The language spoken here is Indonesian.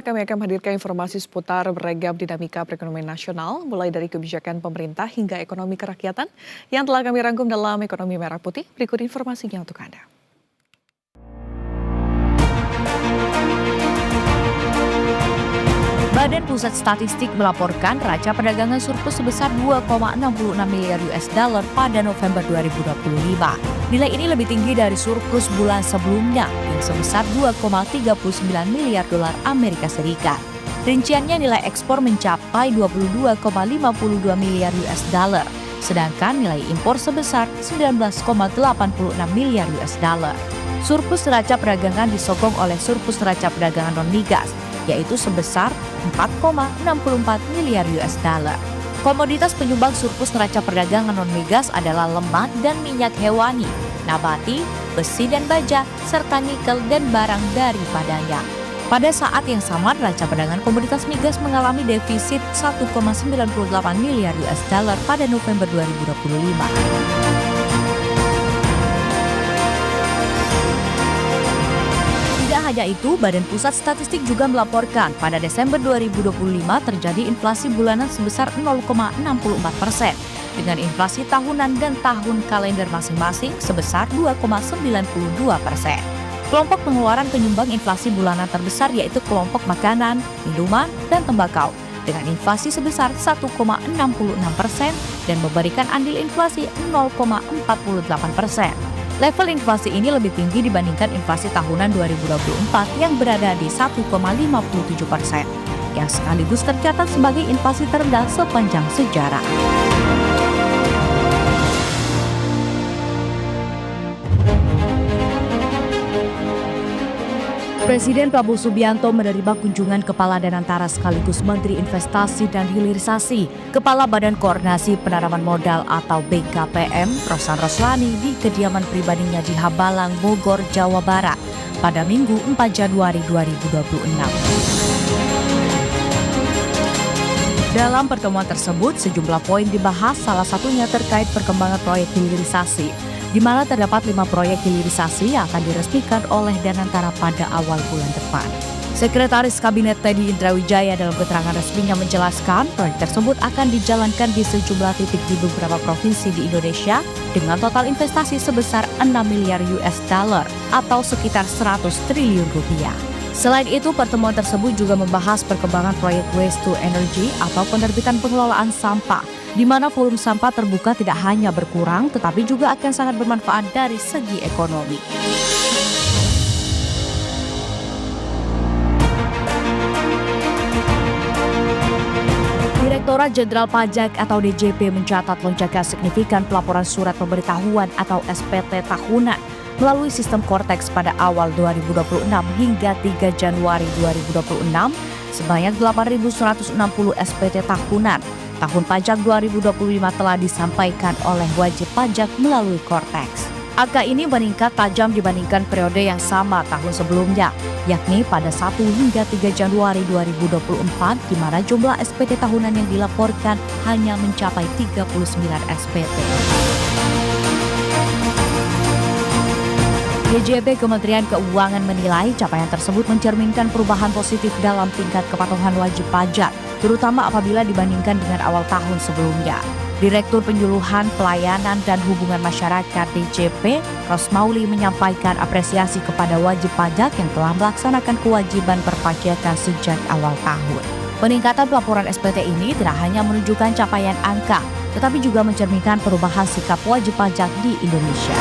Kami akan menghadirkan informasi seputar beragam dinamika perekonomian nasional, mulai dari kebijakan pemerintah hingga ekonomi kerakyatan yang telah kami rangkum dalam Ekonomi Merah Putih. Berikut informasinya untuk Anda. Badan Pusat Statistik melaporkan neraca perdagangan surplus sebesar 2,66 miliar US dollar pada November 2025. Nilai ini lebih tinggi dari surplus bulan sebelumnya yang sebesar 2,39 miliar dolar Amerika Serikat. Rinciannya nilai ekspor mencapai 22,52 miliar US dollar, sedangkan nilai impor sebesar 19,86 miliar US dollar. Surplus neraca perdagangan disokong oleh surplus neraca perdagangan non-migas, yaitu sebesar 4,64 miliar US dollar. Komoditas penyumbang surplus neraca perdagangan non-migas adalah lemak dan minyak hewani, nabati, besi dan baja, serta nikel dan barang daripadanya. Pada saat yang sama, neraca perdagangan komoditas migas mengalami defisit 1,98 miliar US dollar pada November 2025. Hanya itu, Badan Pusat Statistik juga melaporkan pada Desember 2025 terjadi inflasi bulanan sebesar 0,64%, dengan inflasi tahunan dan tahun kalender masing-masing sebesar 2,92%. Kelompok pengeluaran penyumbang inflasi bulanan terbesar yaitu kelompok makanan, minuman, dan tembakau, dengan inflasi sebesar 1,66% dan memberikan andil inflasi 0,48%. Level inflasi ini lebih tinggi dibandingkan inflasi tahunan 2024 yang berada di 1,57%, yang sekaligus tercatat sebagai inflasi terendah sepanjang sejarah. Presiden Prabowo Subianto menerima kunjungan Kepala Danantara sekaligus Menteri Investasi dan Hilirisasi, Kepala Badan Koordinasi Penanaman Modal atau BKPM, Rosan Roslani di kediaman pribadinya di Hambalang, Bogor, Jawa Barat pada Minggu 4 Januari 2026. Dalam pertemuan tersebut, sejumlah poin dibahas, salah satunya terkait perkembangan proyek hilirisasi, di mana terdapat 5 proyek hilirisasi yang akan diresmikan oleh Danantara pada awal bulan depan. Sekretaris Kabinet Teddy Indrawijaya dalam keterangan resminya menjelaskan proyek tersebut akan dijalankan di sejumlah titik di beberapa provinsi di Indonesia dengan total investasi sebesar 6 miliar US dollar atau sekitar 100 triliun rupiah. Selain itu, pertemuan tersebut juga membahas perkembangan proyek Waste to Energy atau penerbitan pengelolaan sampah, di mana volume sampah terbuka tidak hanya berkurang, tetapi juga akan sangat bermanfaat dari segi ekonomi. Direktorat Jenderal Pajak atau DJP mencatat lonjakan signifikan pelaporan surat pemberitahuan atau SPT tahunan melalui sistem Cortex pada awal 2026 hingga 3 Januari 2026 sebanyak 8.160 SPT tahunan. Tahun pajak 2025 telah disampaikan oleh wajib pajak melalui Cortex. Angka ini meningkat tajam dibandingkan periode yang sama tahun sebelumnya, yakni pada 1 hingga 3 Januari 2024, di mana jumlah SPT tahunan yang dilaporkan hanya mencapai 39 SPT. DJP Kementerian Keuangan menilai capaian tersebut mencerminkan perubahan positif dalam tingkat kepatuhan wajib pajak, terutama apabila dibandingkan dengan awal tahun sebelumnya. Direktur Penyuluhan Pelayanan dan Hubungan Masyarakat DJP, Rosmauli, menyampaikan apresiasi kepada wajib pajak yang telah melaksanakan kewajiban perpajakan sejak awal tahun. Peningkatan pelaporan SPT ini tidak hanya menunjukkan capaian angka, tetapi juga mencerminkan perubahan sikap wajib pajak di Indonesia.